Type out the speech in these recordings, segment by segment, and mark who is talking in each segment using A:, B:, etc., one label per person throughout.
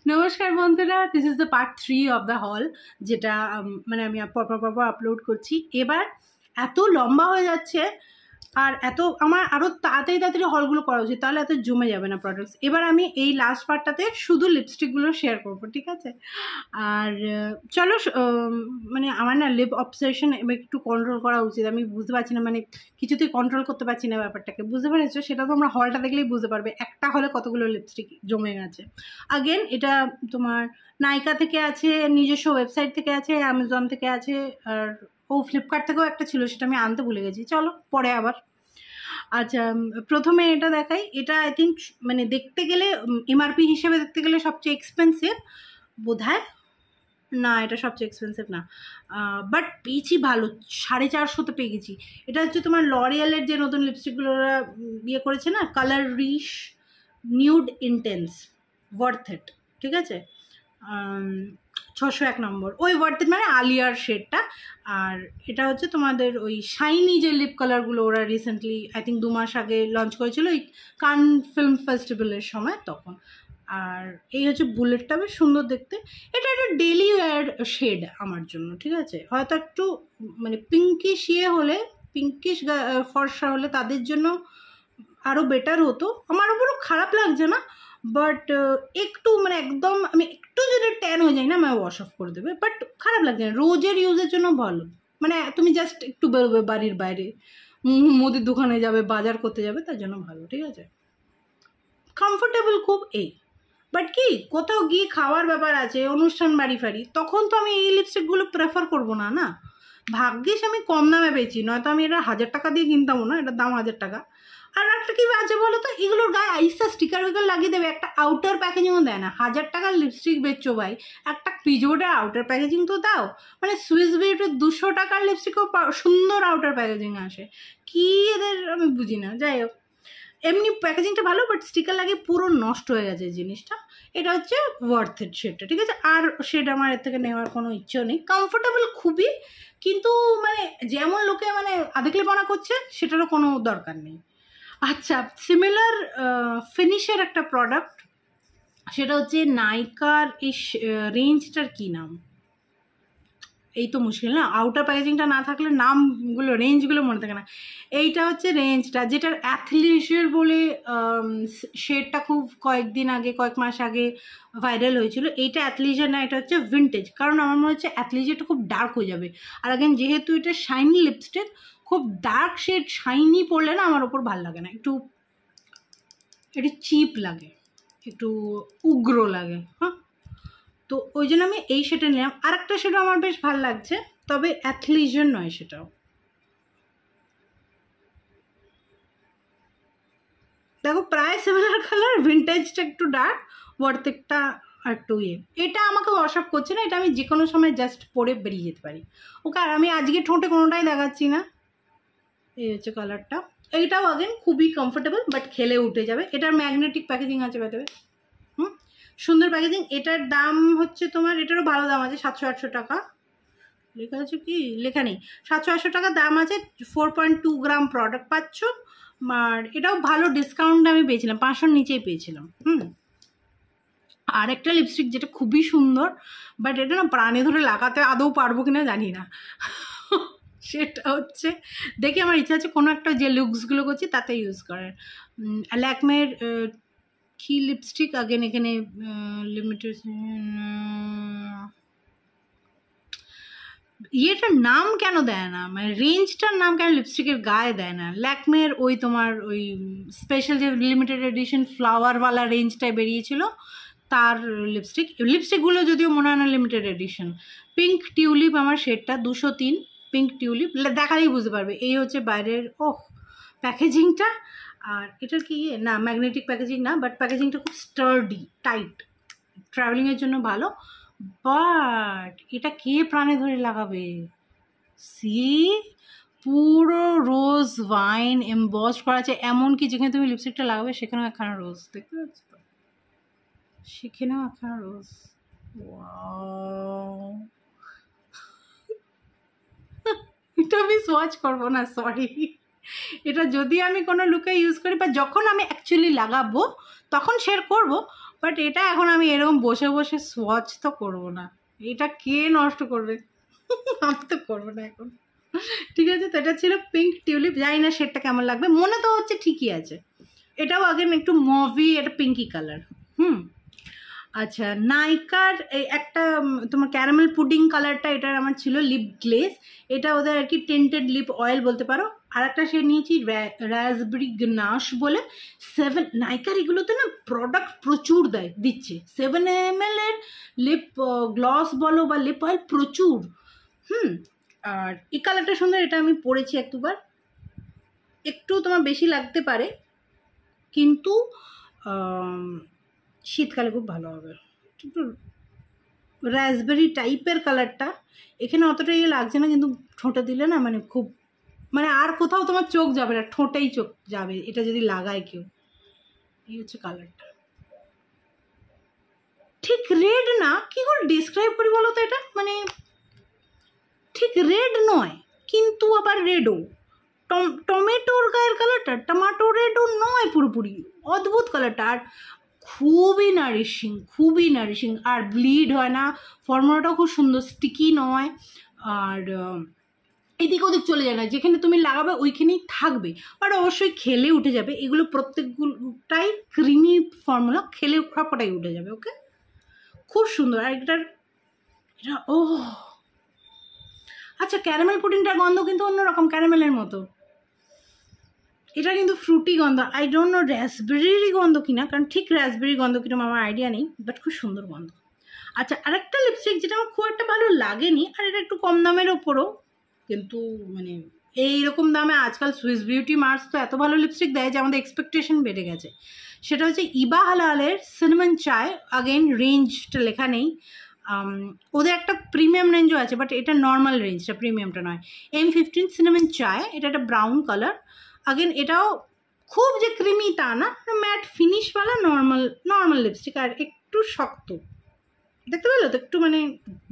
A: নমস্কার বন্ধুরা, this is the part 3 of the hall, যেটা মানে আমি পরপর আপলোড করছি। এবার এত লম্বা হয়ে যাচ্ছে আর আমার আরও তাড়াতাড়ি হলগুলো করা উচিত, তাহলে এত জমে যাবে না প্রোডাক্টস। এবার আমি এই লাস্ট পার্টটাতে শুধু লিপস্টিকগুলো শেয়ার করবো, ঠিক আছে? আর চলো, মানে আমার না লিপ অবসেশন এবার একটু কন্ট্রোল করা উচিত। আমি বুঝতে পারছি না, মানে কিছুতেই কন্ট্রোল করতে পারছি না ব্যাপারটাকে, বুঝতে পেরেছো? সেটা তো আমরা হলটা দেখলেই বুঝতে পারবে, একটা হলে কতগুলো লিপস্টিক জমে গেছে। আগেন এটা তোমার নাইকা থেকে আছে, নিজস্ব ওয়েবসাইট থেকে আছে, অ্যামাজন থেকে আছে, আর ফ্লিপকার্ট থেকেও একটা ছিল, সেটা আমি আনতে ভুলে গেছি। চলো পরে আবার। আচ্ছা, প্রথমে এটা দেখাই। এটা আই থিঙ্ক মানে দেখতে গেলে এমআরপি হিসেবে দেখতে গেলে সবচেয়ে এক্সপেন্সিভ বোধহয়। না, এটা সবচেয়ে এক্সপেন্সিভ না, বাট পেয়েছি ভালো, 450 পেয়ে গেছি। এটা হচ্ছে তোমার লরিয়ালের যে নতুন লিপস্টিকগুলো ওরা ইয়ে করেছে না, colour rich nude intense, worth it, ঠিক আছে? 601 নম্বর, ওই ওয়ার্থ ইট মানে আলিয়ার শেডটা। আর এটা হচ্ছে তোমাদের ওই শাইনি যে লিপ কালারগুলো ওরা রিসেন্টলি আই থিঙ্ক 2 মাস আগে লঞ্চ করেছিল ওই কান ফিল্ম ফেস্টিভ্যালের সময়, তখন। আর এই হচ্ছে বুলেটটা, বেশ সুন্দর দেখতে। এটা একটা ডেলি ওয়্যার শেড আমার জন্য, ঠিক আছে? হয়তো একটু মানে পিঙ্কিশ হলে, পিঙ্কিশ ফর্সা হলে তাদের জন্য আরও বেটার হতো। আমার উপরও খারাপ লাগছে না, বাট একটু মানে একদম আমি একটু যদি ট্যান হয়ে যাই না, আমি ওয়াশ অফ করে দেবে, বাট খারাপ লাগছে না, রোজের ইউজের জন্য ভালো। মানে তুমি জাস্ট একটু বেরোবে বাড়ির বাইরে, মুদির দোকানে যাবে, বাজার করতে যাবে, তার জন্য ভালো, ঠিক আছে? কমফোর্টেবল খুব। এই বাট কি কোথাও গিয়ে খাওয়ার ব্যাপার আছে, অনুষ্ঠান বাড়ি ফাড়ি, তখন তো আমি এই লিপস্টিকগুলো প্রেফার করবো না। না, ভাগ্যিস আমি কম দামে পেয়েছি, নয়তো আমি এটা 1000 টাকা দিয়ে কিনতামও না, এটার দাম 1000 টাকা। আর একটা কি আছে বলো তো, এগুলোর গায়ে আইসা স্টিকার উইকার লাগিয়ে দেবে, একটা আউটার প্যাকেজিংও দেয় না। 1000 টাকার লিপস্টিক বেচছো ভাই, একটা পিজোডের আউটার প্যাকেজিং তো দাও। মানে সুইস বিউটির 200 টাকার লিপস্টিকও সুন্দর আউটার প্যাকেজিং আসে, কি এদের আমি বুঝি না। যাই হোক, এমনি প্যাকেজিংটা ভালো, বাট স্টিকার লাগিয়ে পুরো নষ্ট হয়ে গেছে জিনিসটা। এটা হচ্ছে ওয়ার্থ ইট শেডটা, ঠিক আছে? আর শেড আমার এর থেকে নেওয়ার কোনো ইচ্ছেও নেই। কমফোর্টেবল খুবই, কিন্তু মানে যেমন লোকে মানে আধেকলেপনা করছে সেটারও কোনো দরকার নেই। আচ্ছা, সিমিলার ফিনিশের একটা প্রোডাক্ট, সেটা হচ্ছে নাইকার এই রেঞ্জটার কী নাম, এই তো মুশকিল না, আউটার প্যাকেজিংটা না থাকলে নামগুলো রেঞ্জগুলো মনে থাকে না। এইটা হচ্ছে রেঞ্জটা, যেটার অ্যাথলিজিয়ার বলে শেডটা খুব কয়েক মাস আগে ভাইরাল হয়েছিল। এইটা অ্যাথলিজিয়ার না, এটা হচ্ছে ভিন্টেজ, কারণ আমার মনে হচ্ছে অ্যাথলিজিয়ারটা খুব ডার্ক হয়ে যাবে। আর আগেন যেহেতু এটা শাইনি লিপস্টিক, খুব ডার্ক শেড শাইনি পড়লে না আমার ওপর ভালো লাগে না, একটু চিপ লাগে, একটু উগ্র লাগে। হ্যাঁ, তো ওই জন্য আমি এই শেডটা নিলাম। আর একটা শেডও আমার বেশ ভালো লাগছে, তবে অ্যাথলিজিয়ার নয় সেটাও। দেখো প্রায় সিমিলার কালার, ভিন্টেজটা একটু ডার্ক, ওয়ার্থেকটা একটু এটা আমাকে ওয়াশ আপ করছে না, এটা আমি যে কোনো সময় জাস্ট পরে বেরিয়ে যেতে পারি। ওকে, আর আমি আজকে ঠোঁটে কোনোটাই দেখাচ্ছি না। এই হচ্ছে কালারটা। এইটাও আগেন খুবই কমফোর্টেবল, বাট খেলে উঠে যাবে। এটার ম্যাগনেটিক প্যাকেজিং আছে ভেতরে, সুন্দর প্যাকেজিং। এটার দাম হচ্ছে তোমার, এটারও ভালো দাম আছে, 700-800 টাকা। লেখা আছে কি, লেখা নেই। 700-800 টাকা দাম আছে, 4.2 গ্রাম প্রোডাক্ট পাচ্ছ। আর এটাও ভালো ডিসকাউন্ট আমি পেয়েছিলাম, 500-র নিচেই পেয়েছিলাম। আর একটা লিপস্টিক যেটা খুবই সুন্দর, বাট এটা না প্রাণে ধরে লাগাতে আদৌ পারবো কিনা জানি না। সেটা হচ্ছে, দেখে আমার ইচ্ছা আছে কোনো একটা যে লুকসগুলো করছি তাতে ইউজ করার। ল্যাকমের কি লিপস্টিক, আগেন এখানে লিমিটেড, ইয়েটার নাম কেন দেয় না, মানে রেঞ্জটার নাম কেন লিপস্টিকের গায়ে দেয় না? ল্যাকমের ওই তোমার ওই স্পেশাল যে লিমিটেড এডিশন ফ্লাওয়ারওয়ালা রেঞ্জটায় বেরিয়েছিল, তার লিপস্টিকগুলো যদিও মনে হয় না লিমিটেড এডিশন। পিঙ্ক টিউলিপ আমার শেডটা, 203 পিঙ্ক টিউলিপ, দেখালেই বুঝতে পারবে। এই হচ্ছে বাইরের প্যাকেজিংটা। আর এটার কি না, ম্যাগনেটিক প্যাকেজিং না, বাট প্যাকেজিংটা খুব স্টার্ডি, টাইট, ট্রাভেলিংয়ের জন্য ভালো। বাট এটা কে প্রাণে ধরে লাগাবে? পুরো রোজ ওয়াইন এমবস করা আছে, এমনকি যেখানে তুমি লিপস্টিকটা লাগাবে সেখানেও একখানা রোজ, দেখতে পাচ্ছ তো? সেখানেও একখানা রোজ। এটা আমি সোয়াচ করবো না, সরি। এটা যদি আমি কোনো লুকে ইউজ করি বা যখন আমি অ্যাকচুয়ালি লাগাবো তখন শেয়ার করবো, বাট এটা এখন আমি এরকম বসে বসে সোয়াচ তো করবো না, এটা কে নষ্ট করবে? আমি তো করবো না এখন। ঠিক আছে, তো এটা ছিল পিঙ্ক টিউলিপ। জানি না শেডটা কেমন লাগবে, মনে তো হচ্ছে ঠিকই আছে। এটাও আগেন একটু মভি, এটা পিঙ্কি কালার। আচ্ছা, নাইকার এই একটা তোমার ক্যারামেল পুডিং কালারটা, এটার আমার ছিল লিপ গ্লেজ। এটা ওদের আর কি টেন্টেড লিপ অয়েল বলতে পারো। আর একটা শেড নিয়েছি রাসবেরি গনাশ বলে 7। নাইকার এগুলোতে না প্রোডাক্ট প্রচুর দিচ্ছে। 7 ml এর লিপ গ্লস বলো বা লিপ অয়েল প্রচুর। আর এই কালারটা সুন্দর, এটা আমি পরেছি এক দুবার। একটু তোমার বেশি লাগতে পারে, কিন্তু শীতকালে খুব ভালো হবে। একটু রাসবেরি টাইপের কালারটা, এখানে অতটা ইয়ে লাগছে না, কিন্তু ঠোঁটে দিলে না মানে খুব, মানে আর কোথাও তোমার চোখ যাবে না, ঠোঁটেই চোখ যাবে এটা যদি লাগায় কেউ। এই হচ্ছে কালারটা। ঠিক রেড না, কি করে ডিসক্রাইব করি বলো তো? এটা মানে ঠিক রেড নয়, কিন্তু আবার রেডও। টমেটোর গায়ের কালারটা টমেটো রেডও নয় পুরোপুরি, অদ্ভুত কালারটা। আর খুবই নারিশিং, আর ব্লিড হয় না। ফর্মুলাটাও খুব সুন্দর, স্টিকি নয়, আর এদিক ওদিক চলে যায় না, যেখানে তুমি লাগাবে ওইখানেই থাকবে। আর অবশ্যই খেলে উঠে যাবে, এগুলো প্রত্যেকটাই ক্রিমি ফর্মুলা, খেলে সবকটাই উঠে যাবে। ওকে, খুব সুন্দর। আর এটা আচ্ছা, ক্যারামেল পুডিংটার গন্ধ কিন্তু অন্যরকম, ক্যারামেলের মতো। এটা কিন্তু ফ্রুটি গন্ধ, আই ডোন্ট নো রাসবেরিরই গন্ধ কিনা, কারণ ঠিক রাসবেরি গন্ধ কিরকম আমার আইডিয়া নেই, বাট খুব সুন্দর গন্ধ। আচ্ছা, আরেকটা লিপস্টিক যেটা আমার খুব একটা ভালো লাগেনি, আর এটা একটু কম দামের ওপরও, কিন্তু মানে এইরকম দামে আজকাল সুইস বিউটি মার্স তো এত ভালো লিপস্টিক দেয় যে আমাদের এক্সপেকটেশন বেড়ে গেছে। সেটা হচ্ছে ইবা হালালের সিনেমন চায়। আগেন রেঞ্জটা লেখা নেই, ওদের একটা প্রিমিয়াম রেঞ্জও আছে, বাট এটা নর্মাল রেঞ্জটা, প্রিমিয়ামটা নয়। M15 সিনেমন চায়, এটা একটা ব্রাউন কালার। আগেন এটাও খুব যে ক্রিমি তা না, ম্যাট ফিনিশওয়ালা নর্মাল লিপস্টিক, আর একটু শক্ত, দেখতে পেলো তো? একটু মানে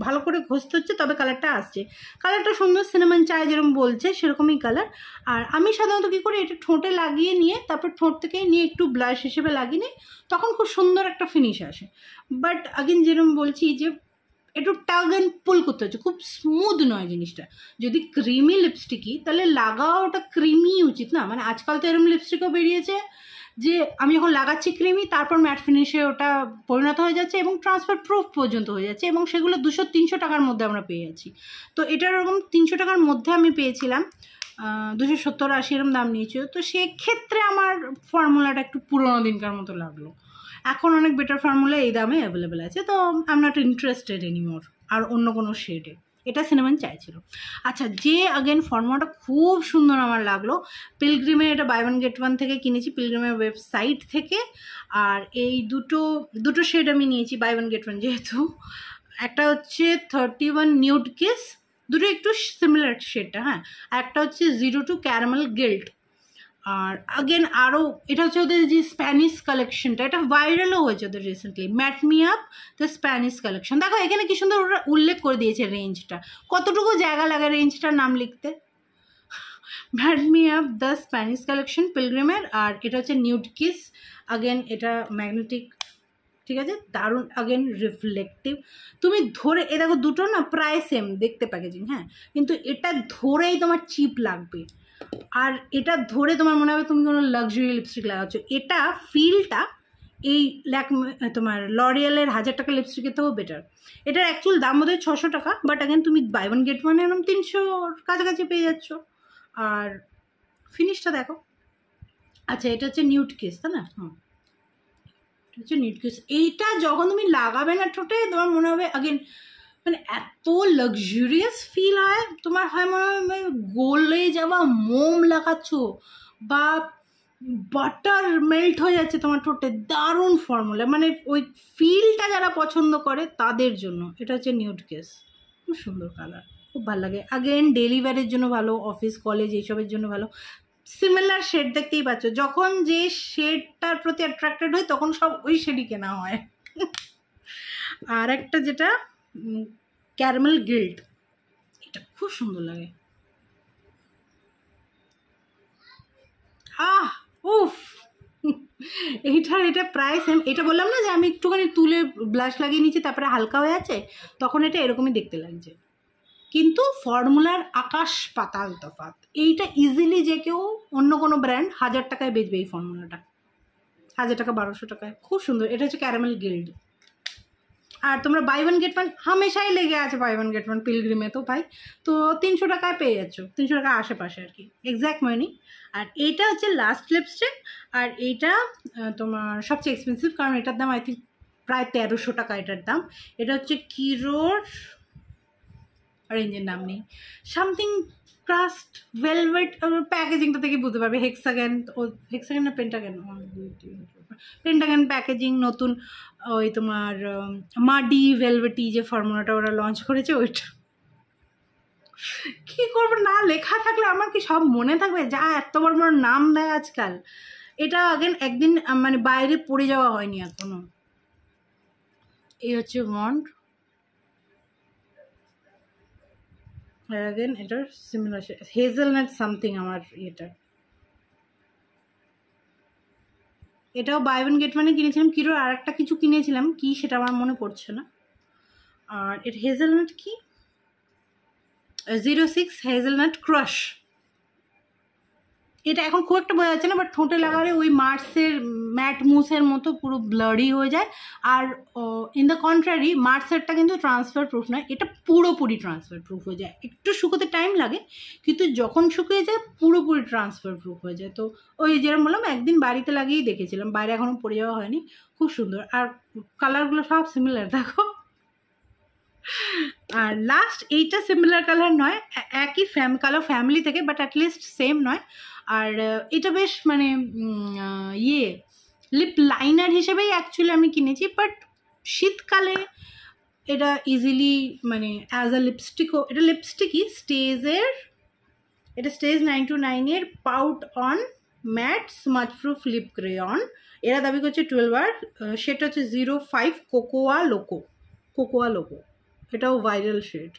A: ভালো করে ঘষতে হচ্ছে, তবে কালারটা আসছে। কালারটা সুন্দর, সিনেমন চায় যেরকম বলছে সেরকমই কালার। আর আমি সাধারণত কী করি, এটা ঠোঁটে লাগিয়ে নিয়ে তারপর ঠোঁট থেকে নিয়ে একটু ব্লাশ হিসেবে লাগিয়ে নিই, তখন খুব সুন্দর একটা ফিনিশ আসে। বাট আগেন যেরকম বলছি যে একটু টাগ অ্যান্ড পুল করতে হচ্ছে, খুব স্মুথ নয় জিনিসটা। যদি ক্রিমি লিপস্টিকই, তাহলে লাগাও ওটা ক্রিমি উচিত না। মানে আজকাল তো এরকম লিপস্টিকও বেরিয়েছে যে আমি যখন লাগাচ্ছি ক্রিমি, তারপর ম্যাট ফিনিশে ওটা পরিণত হয়ে যাচ্ছে এবং ট্রান্সফার প্রুফ পর্যন্ত হয়ে যাচ্ছে, এবং সেগুলো 200-300 টাকার মধ্যে আমরা পেয়ে যাচ্ছি। তো এটার এরকম 300 টাকার মধ্যে আমি পেয়েছিলাম, 270-80 এরকম দাম নিয়েছিল। তো সেক্ষেত্রে আমার ফর্মুলাটা একটু পুরোনো দিনকার মতো লাগলো। এখন অনেক বেটার ফর্মুলা এই দামে অ্যাভেলেবেল আছে, তো I am not interested anymore আর অন্য কোনো শেডে। এটা সিনেমন চাইছিল। আচ্ছা, যে আগেন ফর্মুলাটা খুব সুন্দর আমার লাগলো, পিলগ্রিমের, এটা বাই ওয়ান গেট ওয়ান থেকে কিনেছি, পিলগ্রিমের ওয়েবসাইট থেকে। আর এই দুটো শেড আমি নিয়েছি বাই ওয়ান গেট ওয়ান যেহেতু। একটা হচ্ছে 31 নিউড কিস, দুটো একটু সিমিলার শেডটা, হ্যাঁ। আর একটা হচ্ছে 02 ক্যারামেল গিল্ট। আর আগেন আরও এটা হচ্ছে ওদের যে স্প্যানিশ কালেকশনটা, এটা ভাইরালও হয়েছে ওদের recently, matte me up the Spanish collection. দেখো এখানে কি সুন্দর ওরা উল্লেখ করে দিয়েছে রেঞ্জটা, কতটুকু জায়গা লাগে রেঞ্জটার নাম লিখতে। Matte me up the Spanish collection পিলগ্রিমের, আর এটা হচ্ছে নিউড কিস। আগেন এটা ম্যাগনেটিক, ঠিক আছে, দারুণ। আগেন রিফ্লেকটিভ, তুমি ধরে, এ দেখো দুটো না প্রায় সেম দেখতে প্যাকেজিং, হ্যাঁ, কিন্তু এটা ধরেই তোমার চিপ লাগবে, আর এটা ধরে তোমার মনে হবে তুমি কোনো লাক্সারি লিপস্টিক লাগাচ্ছ। এটা ফিলটা এই তোমার লরিয়ালের 1000 টাকা লিপস্টিকের থেকেও বেটার। এটার অ্যাকচুয়াল দাম বোধ হয় 600 টাকা, বাট আগেন তুমি বাই ওয়ান গেট ওয়ানে এরকম 300 কাছাকাছি পেয়ে যাচ্ছ। আর ফিনিশটা দেখো। আচ্ছা, এটা হচ্ছে নিউড কিস, তাই না? এটা হচ্ছে নিউড কিস। এইটা যখন তুমি লাগাবে না ঠোঁটে, তোমার মনে হবে আগেন মানে এত লাক্সারিয়াস ফিল হয়, তোমার হয় মনে হবে গলে যাওয়া মোম লাগাচ্ছ বা বাটার মেল্ট হয়ে যাচ্ছে তোমার ঠোঁটে। দারুণ ফর্মুলা, মানে ওই ফিলটা যারা পছন্দ করে তাদের জন্য। এটা হচ্ছে নিউড কেস, খুব সুন্দর কালার, খুব ভালো লাগে। আগেন ডেলি ওয়্যারের জন্য ভালো, অফিস কলেজ এইসবের জন্য ভালো। সিমিলার শেড দেখতেই পাচ্ছ, যখন যে শেডটার প্রতি অ্যাট্রাক্টেড হয় তখন সব ওই শেডই কেনা হয়। আর একটা যেটা ক্যারামেল গিল্ট, এটা খুব সুন্দর লাগে। উফ, এটা প্রায় সেম। এটা বললাম না যে আমি একটুখানি তুলে ব্লাশ লাগিয়ে নিয়েছি, তারপরে হালকা হয়ে আছে, তখন এটা এরকমই দেখতে লাগছে। কিন্তু ফর্মুলার আকাশ পাতাল তফাৎ। এইটা ইজিলি যে কেউ অন্য কোনো ব্র্যান্ড 1000 টাকায় বেচবে এই ফর্মুলাটা, 1000 টাকা 1200 টাকায়। খুব সুন্দর। এটা হচ্ছে ক্যারামেল গিল্ড। আর তোমরা বাই ওয়ান গেট ওয়ান হামেশাই লেগে আছে, বাই ওয়ান গেট ওয়ান পিলগ্রিমে তো ভাই, তো 300 টাকায় পেয়ে যাচ্ছ, 300 টাকা আশেপাশে আর কি, এক্স্যাক্ট মানি। আর এইটা হচ্ছে লাস্ট লিপস্টিক, আর এইটা তোমার সবচেয়ে এক্সপেন্সিভ, কারণ এটার দাম আই থিঙ্ক প্রায় 1300 টাকা এটার দাম। এটা হচ্ছে কিরোর, রেঞ্জের নাম নেই, সামথিং ক্রাস্ট ভেলভেট, প্যাকেজিংটা থেকে বুঝতে পারবে। হেক্সাগেন, ও হেক্সাগেন না পেন্টাগেন, পেন্টাগেন প্যাকেজিং, নতুন ওই তোমার মাডি ভেলভেটি যে ফর্মুলাটা ওরা লঞ্চ করেছে, ওইটা কী করবো, না লেখা থাকলে আমার কি সব মনে থাকবে? যা এত বড় বড় নাম দেয় আজকাল। এটা আগেন একদিন মানে বাইরে পড়ে যাওয়া হয়নি এখনো। এই হচ্ছে ওয়ান্ড, আগেন এটার সিমিলার হেজেলনাট সামথিং আমার এটা। এটাও বাই ওয়ান গেট ওয়ানে কিনেছিলাম। কিরোর আর একটা কিছু কিনেছিলাম, কি সেটা আমার মনে পড়ছে না। আর এটা হেজেলনাট কি 06 হেজেলনাট ক্রাশ। এটা এখন খুব একটা বোঝা যাচ্ছে না, বাট ঠোঁটে লাগালে ওই মার্সের ম্যাট মুসের মতো পুরো ব্লারি হয়ে যায়। আর ইন দ্য কন্ট্রারি মার্সেরটা কিন্তু ট্রান্সফার প্রুফ নয়, এটা পুরোপুরি ট্রান্সফার প্রুফ হয়ে যায়। একটু শুকোতে টাইম লাগে, কিন্তু যখন শুকিয়ে যায় পুরোপুরি ট্রান্সফার প্রুফ হয়ে যায়। তো ওই যেরকম বললাম একদিন বাড়িতে লাগিয়েই দেখেছিলাম, বাইরে এখনও পরে যাওয়া হয়নি। খুব সুন্দর, আর কালারগুলো সব সিমিলার দেখো। আর লাস্ট এইটা সিমিলার কালার নয়, একই কালার ফ্যামিলি থেকে, বাট অ্যাটলিস্ট সেম নয়। আর এটা বেশ মানে লিপ লাইনার হিসেবেই অ্যাকচুয়ালি আমি কিনেছি, বাট শীতকালে এটা ইজিলি মানে অ্যাজ আ লিপস্টিকও, এটা লিপস্টিকই স্টেজের, এটা স্টেজ 929-এর pout on matte smudge proof lip crayon. এরা দাবি করছে 12 বার, সেটা হচ্ছে 05 কোকোয়া লোকো। এটাও ভাইরাল শেড,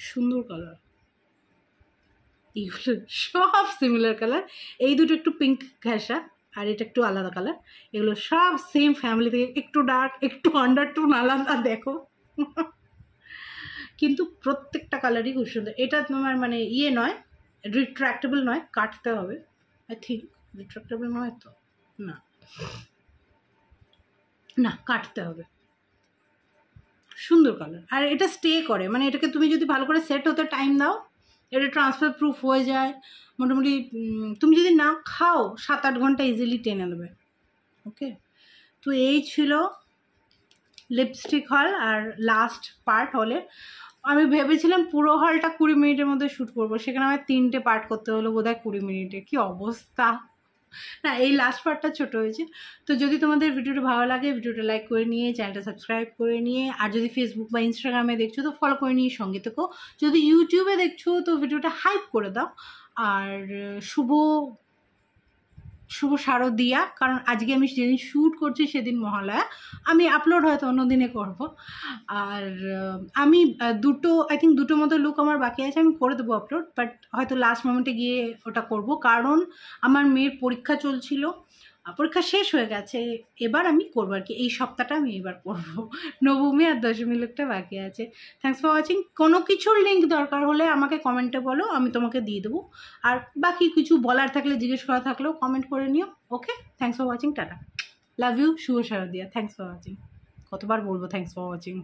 A: সুন্দর কালার। এইগুলো সব সিমিলার কালার, এই দুটো একটু পিঙ্ক ঘেঁষা, আর এটা একটু আলাদা কালার। এগুলো সব সেম ফ্যামিলি থেকে, একটু ডার্ক একটু আন্ডারটোন আলাদা দেখো, কিন্তু প্রত্যেকটা কালারই খুব সুন্দর। এটা তোমার মানে ইয়ে নয়, রিট্র্যাক্টেবল নয়, কাটতে হবে আই থিঙ্ক। রিট্র্যাক্টেবল নয় তো, না কাটতে হবে। সুন্দর কালার, আর এটা স্টে করে, মানে এটাকে তুমি যদি ভালো করে সেট হতে টাইম দাও, এটা ট্রান্সফার প্রুফ হয়ে যায় মোটামুটি। তুমি যদি না খাও 7-8 ঘন্টা ইজিলি টেনে দেবে। ওকে, তো এই ছিল লিপস্টিক হল আর লাস্ট পার্ট হলে। আমি ভেবেছিলাম পুরো হলটা 20 মিনিটের মধ্যে শ্যুট করবো, সেখানে আমার 3টে পার্ট করতে হলো বোধহয় 20 মিনিটে। কি অবস্থা! না, এই লাস্ট পার্টটা ছোটো হয়েছে। তো যদি তোমাদের ভিডিওটা ভালো লাগে, ভিডিওটা লাইক করে নিয়ে চ্যানেলটা সাবস্ক্রাইব করে নিয়ে, আর যদি ফেসবুক বা ইনস্টাগ্রামে দেখছো তো ফলো করে নিয়ে সঙ্গে থেকো। যদি ইউটিউবে দেখছো তো ভিডিওটা হাইপ করে দাও। আর শুভ শারদিয়া, কারণ আজকে আমি যেদিন শ্যুট করছি সেদিন মহালয়া, আমি আপলোড হয়তো অন্য দিনে করবো। আর আমি আই থিঙ্ক দুটো মতো লুক আমার বাকি আছে, আমি করে দেবো আপলোড, বাট হয়তো লাস্ট মোমেন্টে গিয়ে ওটা করব, কারণ আমার মেয়ের পরীক্ষা চলছিল, পরীক্ষা শেষ হয়ে গেছে, এবার আমি করবো আর কি, এই সপ্তাহটা আমি এবার করবো। নবমী আর দশমী লুকটা বাকি আছে। Thanks for watching. কোনো কিছুর লিঙ্ক দরকার হলে আমাকে কমেন্টে বলো, আমি তোমাকে দিয়ে দেবো। আর বাকি কিছু বলার থাকলে, জিজ্ঞেস করা থাকলেও কমেন্ট করে নিও। Okay, thanks for watching, tata, love you, শুভ শারদিয়া, থ্যাংকস ফর ওয়াচিং। কতবার বলবো থ্যাংকস ফর ওয়াচিং।